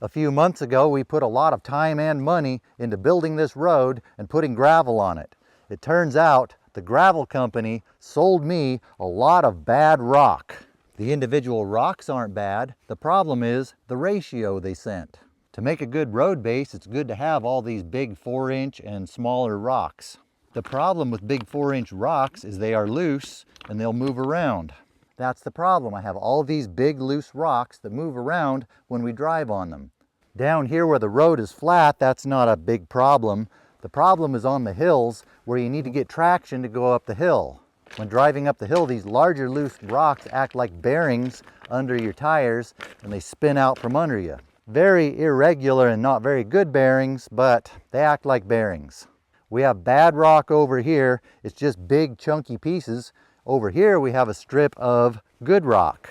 A few months ago, we put a lot of time and money into building this road and putting gravel on it. It turns out the gravel company sold me a lot of bad rock. The individual rocks aren't bad. The problem is the ratio they sent. To make a good road base, it's good to have all these big 4-inch and smaller rocks. The problem with big 4-inch rocks is they are loose and they'll move around. That's the problem. I have all these big loose rocks that move around when we drive on them. Down here where the road is flat, that's not a big problem. The problem is on the hills where you need to get traction to go up the hill. When driving up the hill, these larger loose rocks act like bearings under your tires and they spin out from under you. Very irregular and not very good bearings, but they act like bearings. We have bad rock over here. It's just big chunky pieces. Over here we have a strip of good rock.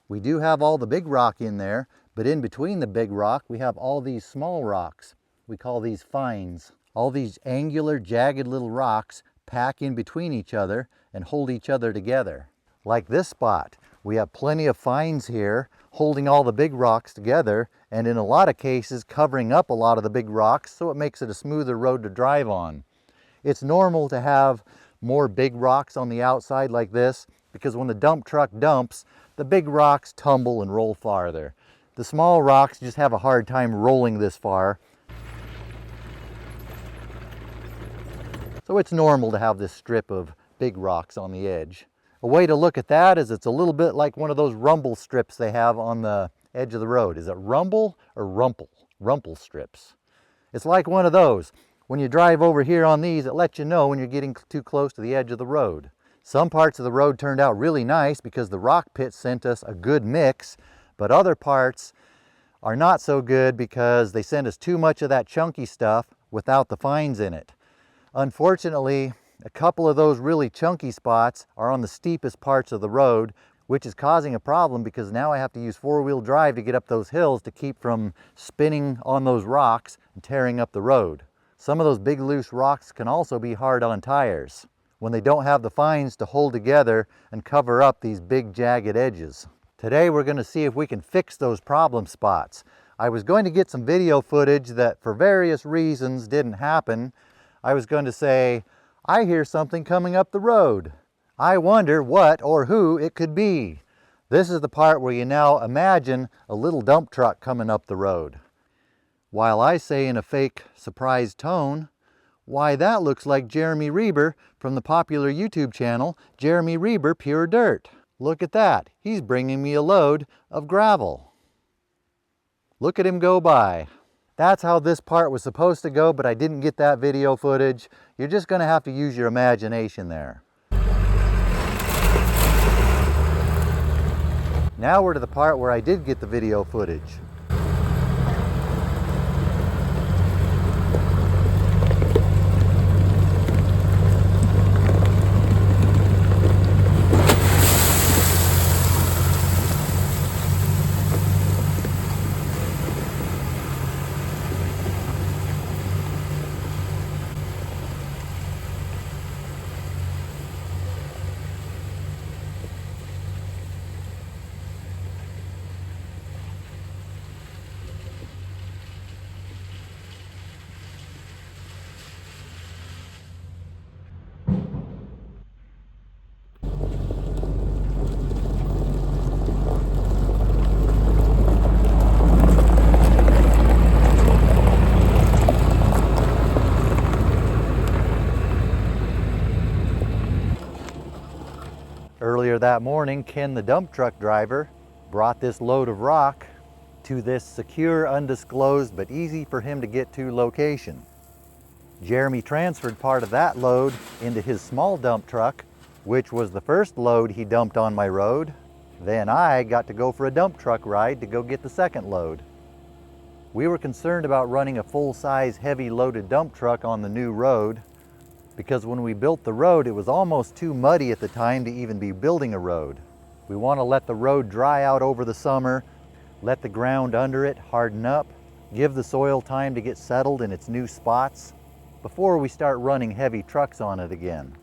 We do have all the big rock in there, but in between the big rock we have all these small rocks. We call these fines. All these angular, jagged little rocks pack in between each other and hold each other together. Like this spot, we have plenty of fines here holding all the big rocks together, and in a lot of cases covering up a lot of the big rocks, so it makes it a smoother road to drive on. It's normal to have more big rocks on the outside like this, because when the dump truck dumps, the big rocks tumble and roll farther. The small rocks just have a hard time rolling this far. So it's normal to have this strip of big rocks on the edge. A way to look at that is it's a little bit like one of those rumble strips they have on the edge of the road. Is it rumble or rumple? Rumple strips. It's like one of those. When you drive over here on these, it lets you know when you're getting too close to the edge of the road. Some parts of the road turned out really nice because the rock pit sent us a good mix, but other parts are not so good because they sent us too much of that chunky stuff without the fines in it. Unfortunately, a couple of those really chunky spots are on the steepest parts of the road, which is causing a problem because now I have to use 4-wheel drive to get up those hills to keep from spinning on those rocks and tearing up the road. Some of those big loose rocks can also be hard on tires when they don't have the fines to hold together and cover up these big jagged edges. Today we're going to see if we can fix those problem spots. I was going to get some video footage that for various reasons didn't happen. I was going to say, I hear something coming up the road. I wonder what or who it could be. This is the part where you now imagine a little dump truck coming up the road. While I say in a fake surprised tone, why that looks like Jeremy Reber from the popular YouTube channel, Jeremy Reber Pure Dirt. Look at that, he's bringing me a load of gravel. Look at him go by. That's how this part was supposed to go, but I didn't get that video footage. You're just gonna have to use your imagination there. Now we're to the part where I did get the video footage. Earlier that morning, Ken the dump truck driver brought this load of rock to this secure, undisclosed, but easy for him to get to location. Jeremy transferred part of that load into his small dump truck, which was the first load he dumped on my road. Then I got to go for a dump truck ride to go get the second load. We were concerned about running a full-size, heavy loaded dump truck on the new road, because when we built the road, it was almost too muddy at the time to even be building a road. We want to let the road dry out over the summer, let the ground under it harden up, give the soil time to get settled in its new spots before we start running heavy trucks on it again.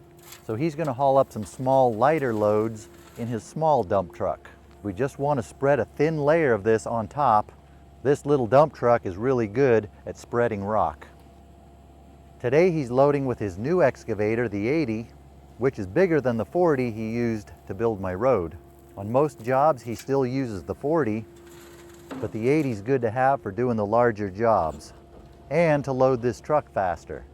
So he's going to haul up some small, lighter loads in his small dump truck. We just want to spread a thin layer of this on top This little dump truck is really good at spreading rock. Today he's loading with his new excavator, the 80, which is bigger than the 40 he used to build my road. On most jobs he still uses the 40, but the 80 is good to have for doing the larger jobs and to load this truck faster.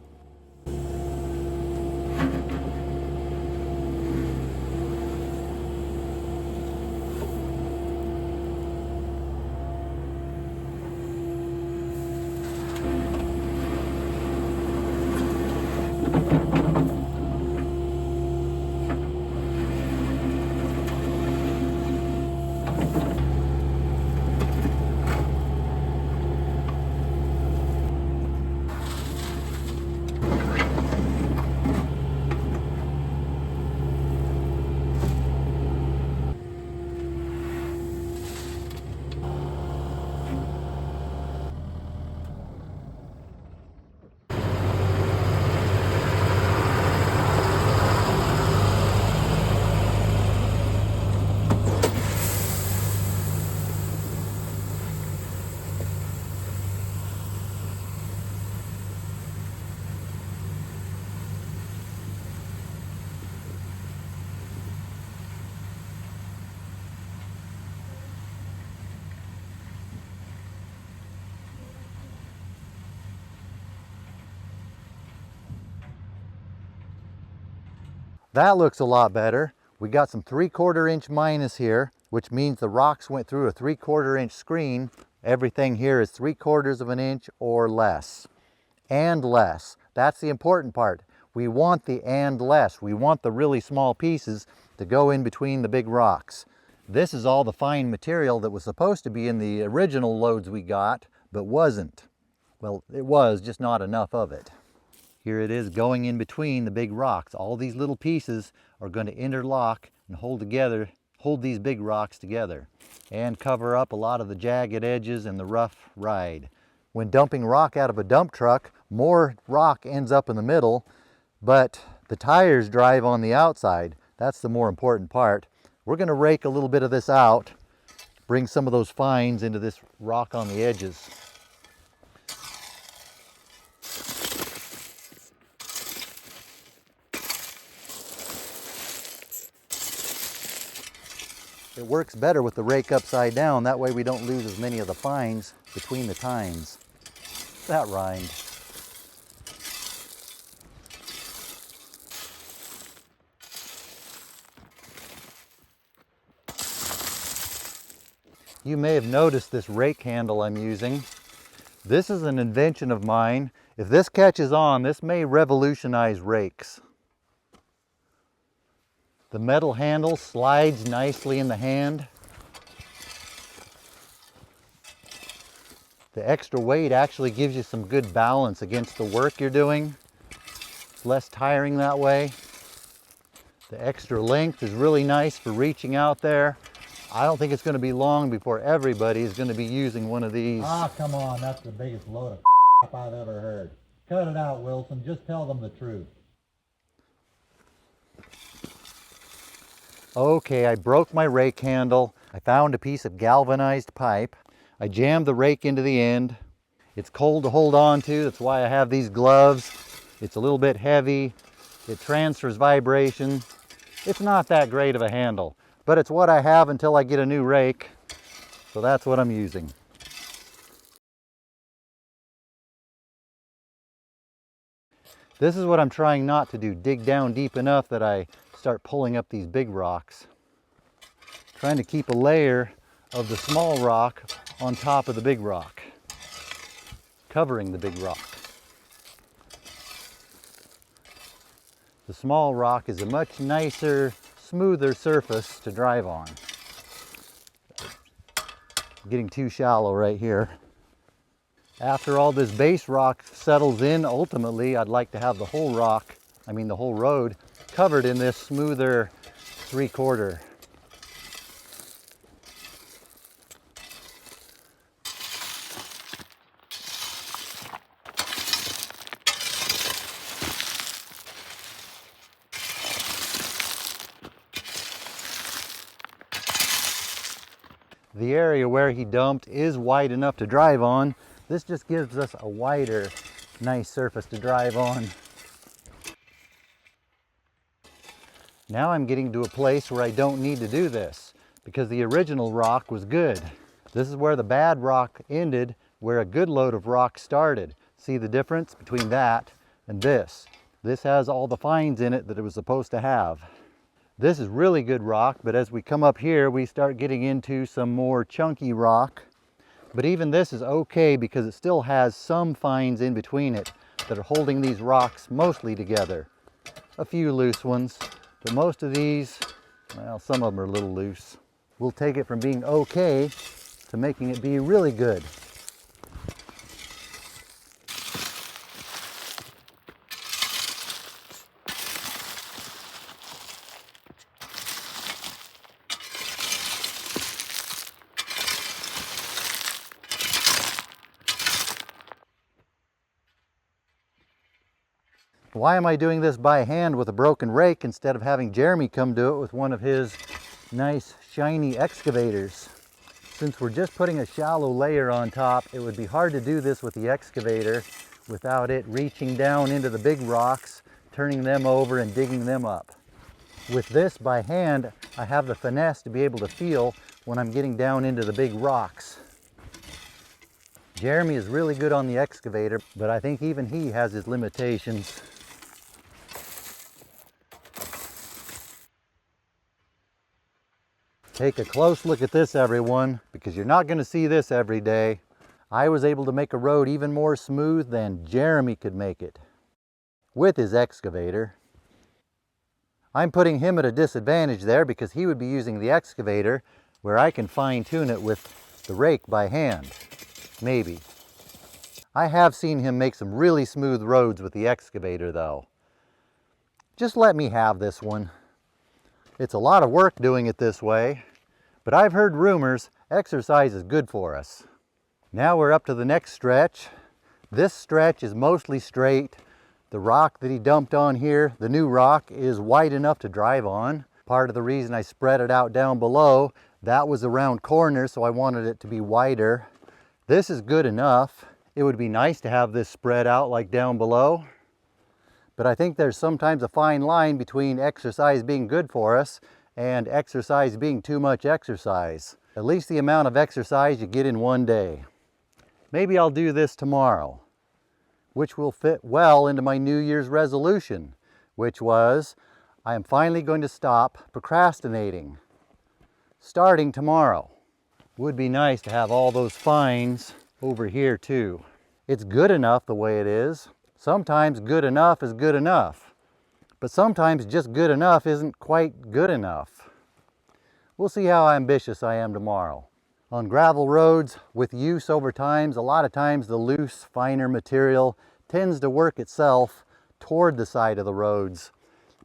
That looks a lot better. We got some 3/4 inch minus here, which means the rocks went through a 3/4 inch screen. Everything here is 3/4 of an inch or less. And less. That's the important part. We want the and less. We want the really small pieces to go in between the big rocks. This is all the fine material that was supposed to be in the original loads we got, but wasn't. Well, it was, just not enough of it. Here it is going in between the big rocks. All these little pieces are going to interlock and hold these big rocks together and cover up a lot of the jagged edges and the rough ride. When dumping rock out of a dump truck, more rock ends up in the middle, but the tires drive on the outside. That's the more important part. We're going to rake a little bit of this out, bring some of those fines into this rock on the edges. It works better with the rake upside down. That way we don't lose as many of the fines between the tines. That rhymed. You may have noticed this rake handle I'm using. This is an invention of mine. If this catches on, this may revolutionize rakes. The metal handle slides nicely in the hand. The extra weight actually gives you some good balance against the work you're doing. It's less tiring that way. The extra length is really nice for reaching out there. I don't think it's going to be long before everybody is going to be using one of these. Ah, come on, that's the biggest load of I've ever heard. Cut it out, Wilson. Just tell them the truth. Okay, I broke my rake handle. I found a piece of galvanized pipe. I jammed the rake into the end. It's cold to hold on to, that's why I have these gloves. It's a little bit heavy. It transfers vibration. It's not that great of a handle, but it's what I have until I get a new rake. So that's what I'm using. This is what I'm trying not to do, dig down deep enough that I start pulling up these big rocks. Trying to keep a layer of the small rock on top of the big rock, covering the big rock. The small rock is a much nicer, smoother surface to drive on. Getting too shallow right here. After all this base rock settles in, ultimately I'd like to have the whole road covered in this smoother 3/4. The area where he dumped is wide enough to drive on. This just gives us a wider, nice surface to drive on. Now I'm getting to a place where I don't need to do this because the original rock was good. This is where the bad rock ended, where a good load of rock started. See the difference between that and this? This has all the fines in it that it was supposed to have. This is really good rock, but as we come up here, we start getting into some more chunky rock. But even this is okay because it still has some fines in between it that are holding these rocks mostly together. A few loose ones, but most of these, well, some of them are a little loose. We'll take it from being okay to making it be really good. Why am I doing this by hand with a broken rake instead of having Jeremy come do it with one of his nice shiny excavators? Since we're just putting a shallow layer on top, it would be hard to do this with the excavator without it reaching down into the big rocks, turning them over and digging them up. With this by hand, I have the finesse to be able to feel when I'm getting down into the big rocks. Jeremy is really good on the excavator, but I think even he has his limitations. Take a close look at this, everyone, because you're not going to see this every day. I was able to make a road even more smooth than Jeremy could make it with his excavator. I'm putting him at a disadvantage there because he would be using the excavator where I can fine-tune it with the rake by hand. Maybe. I have seen him make some really smooth roads with the excavator though. Just let me have this one. It's a lot of work doing it this way, but I've heard rumors exercise is good for us. Now we're up to the next stretch. This stretch is mostly straight. The rock that he dumped on here, the new rock, is wide enough to drive on. Part of the reason I spread it out down below, that was around corners, so I wanted it to be wider. This is good enough. It would be nice to have this spread out like down below. But I think there's sometimes a fine line between exercise being good for us and exercise being too much exercise. At least the amount of exercise you get in one day. Maybe I'll do this tomorrow, which will fit well into my New Year's resolution, which was I am finally going to stop procrastinating, starting tomorrow. Would be nice to have all those fines over here too. It's good enough the way it is. Sometimes good enough is good enough, but sometimes just good enough isn't quite good enough. We'll see how ambitious I am tomorrow. On gravel roads, with use over time, a lot of times the loose, finer material tends to work itself toward the side of the roads.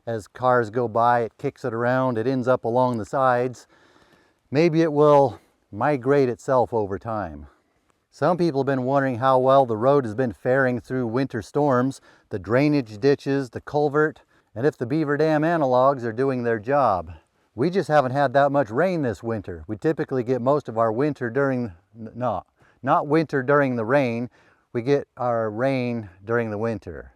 As cars go by, it kicks it around, it ends up along the sides. Maybe it will migrate itself over time. Some people have been wondering how well the road has been faring through winter storms, the drainage ditches, the culvert, and if the beaver dam analogs are doing their job. We just haven't had that much rain this winter. We typically get most of our winter during, not winter during the rain, we get our rain during the winter.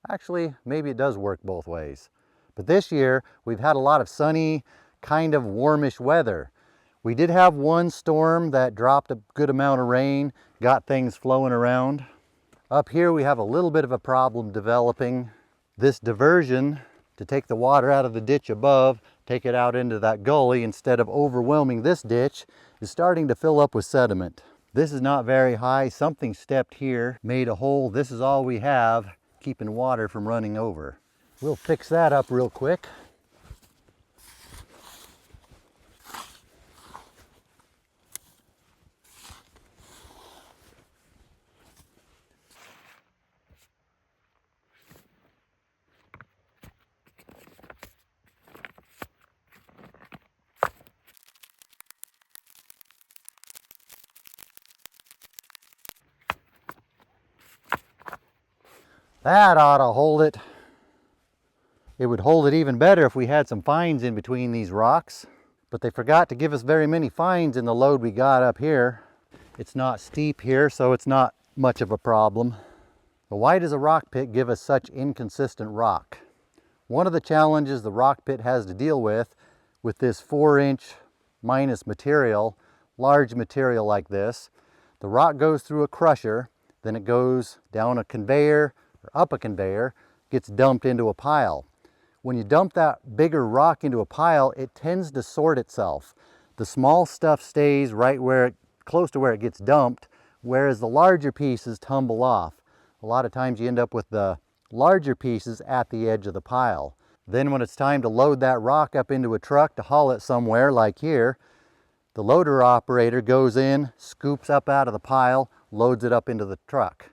Actually, maybe it does work both ways. But this year, we've had a lot of sunny, kind of warmish weather. We did have one storm that dropped a good amount of rain, got things flowing around. Up here we have a little bit of a problem developing. This diversion to take the water out of the ditch above, take it out into that gully instead of overwhelming this ditch, is starting to fill up with sediment. This is not very high. Something stepped here, made a hole. This is all we have, keeping water from running over. We'll fix that up real quick. That ought to hold it. It would hold it even better if we had some fines in between these rocks. but they forgot to give us very many fines in the load we got up here. It's not steep here, so it's not much of a problem. But why does a rock pit give us such inconsistent rock? One of the challenges the rock pit has to deal with this 4-inch minus material, large material like this, the rock goes through a crusher, then it goes down a conveyor or up a conveyor, gets dumped into a pile. When you dump that bigger rock into a pile, it tends to sort itself. The small stuff stays right where close to where it gets dumped, whereas the larger pieces tumble off. A lot of times you end up with the larger pieces at the edge of the pile. Then when it's time to load that rock up into a truck to haul it somewhere like here, the loader operator goes in, scoops up out of the pile, loads it up into the truck.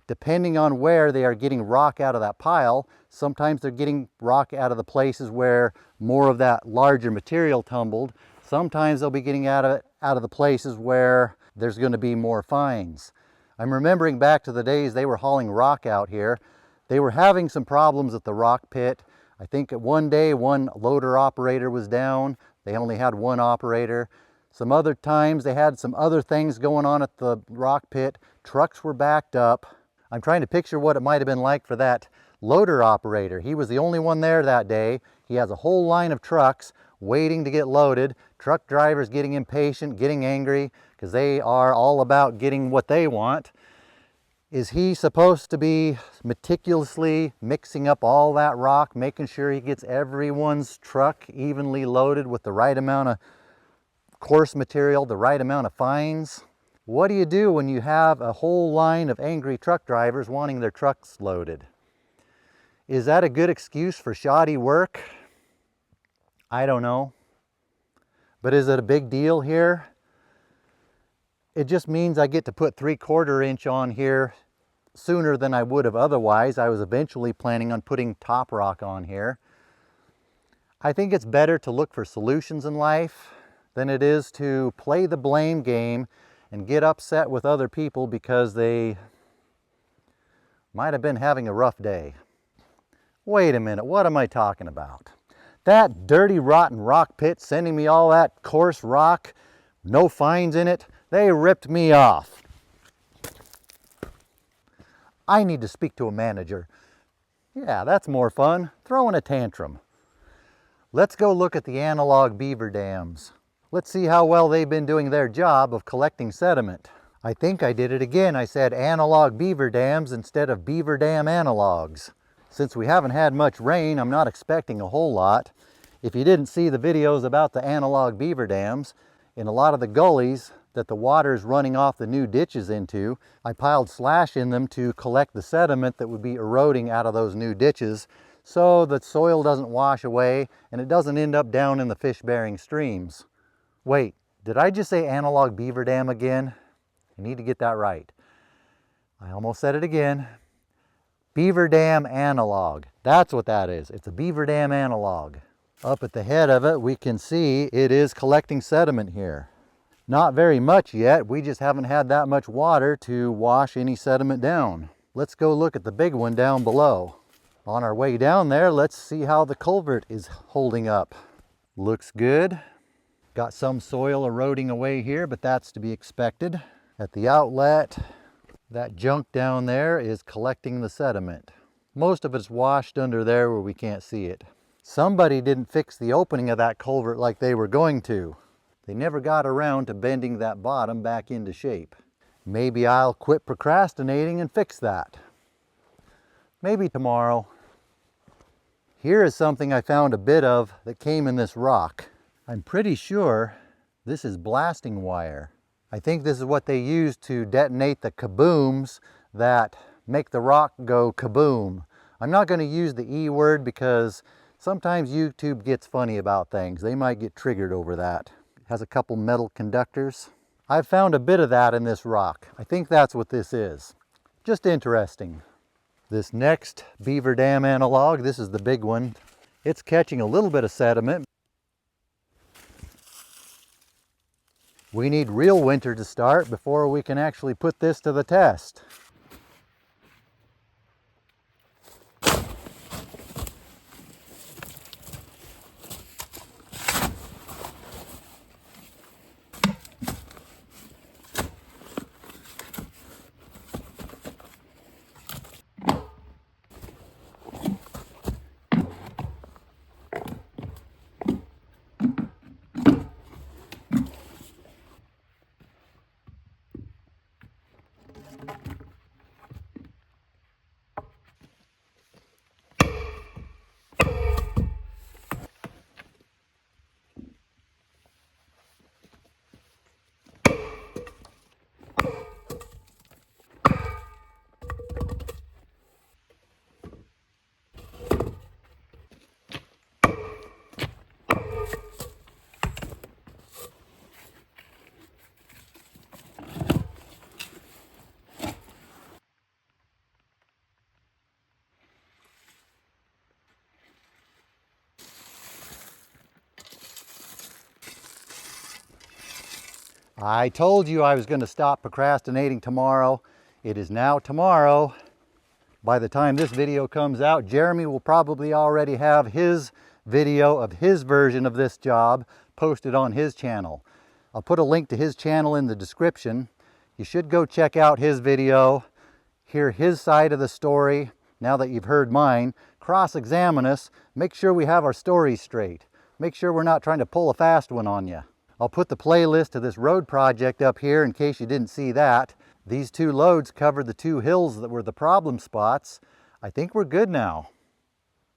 Depending on where they are getting rock out of that pile, sometimes they're getting rock out of the places where more of that larger material tumbled. Sometimes they'll be getting out of the places where there's going to be more fines. I'm remembering back to the days they were hauling rock out here. They were having some problems at the rock pit. I think one day one loader operator was down. They only had one operator. Some other times they had some other things going on at the rock pit. Trucks were backed up. I'm trying to picture what it might have been like for that loader operator. He was the only one there that day. He has a whole line of trucks waiting to get loaded. Truck drivers getting impatient, getting angry, because they are all about getting what they want. Is he supposed to be meticulously mixing up all that rock, making sure he gets everyone's truck evenly loaded with the right amount of coarse material, the right amount of fines? What do you do when you have a whole line of angry truck drivers wanting their trucks loaded? Is that a good excuse for shoddy work? I don't know. But is it a big deal here? It just means I get to put 3/4 inch on here sooner than I would have otherwise. I was eventually planning on putting top rock on here. I think it's better to look for solutions in life than it is to play the blame game and get upset with other people because they might have been having a rough day. Wait a minute, what am I talking about? That dirty, rotten rock pit sending me all that coarse rock, no fines in it, they ripped me off. I need to speak to a manager. Yeah, that's more fun, throwing a tantrum. Let's go look at the analog beaver dams. Let's see how well they've been doing their job of collecting sediment. I think I did it again. I said analog beaver dams instead of beaver dam analogs. Since we haven't had much rain, I'm not expecting a whole lot. If you didn't see the videos about the analog beaver dams, in a lot of the gullies that the water is running off the new ditches into, I piled slash in them to collect the sediment that would be eroding out of those new ditches so that soil doesn't wash away and it doesn't end up down in the fish-bearing streams. Wait, did I just say analog beaver dam again? I need to get that right. I almost said it again. Beaver dam analog. That's what that is. It's a beaver dam analog. Up at the head of it, we can see it is collecting sediment here. Not very much yet. We just haven't had that much water to wash any sediment down. Let's go look at the big one down below. On our way down there, let's see how the culvert is holding up. Looks good. Got some soil eroding away here, but that's to be expected. At the outlet, that junk down there is collecting the sediment. Most of it's washed under there where we can't see it. Somebody didn't fix the opening of that culvert like they were going to. They never got around to bending that bottom back into shape. Maybe I'll quit procrastinating and fix that. Maybe tomorrow. Here is something I found a bit of that came in this rock. I'm pretty sure this is blasting wire. I think this is what they use to detonate the kabooms that make the rock go kaboom. I'm not going to use the E word because sometimes YouTube gets funny about things. They might get triggered over that. It has a couple metal conductors. I've found a bit of that in this rock. I think that's what this is. Just interesting. This next beaver dam analog, this is the big one. It's catching a little bit of sediment. We need real winter to start before we can actually put this to the test. I told you I was going to stop procrastinating tomorrow. It is now tomorrow. By the time this video comes out, Jeremy will probably already have his video of his version of this job posted on his channel. I'll put a link to his channel in the description. You should go check out his video, hear his side of the story. Now that you've heard mine, cross-examine us, make sure we have our stories straight. Make sure we're not trying to pull a fast one on you. I'll put the playlist to this road project up here in case you didn't see that. These two loads covered the two hills that were the problem spots. I think we're good now.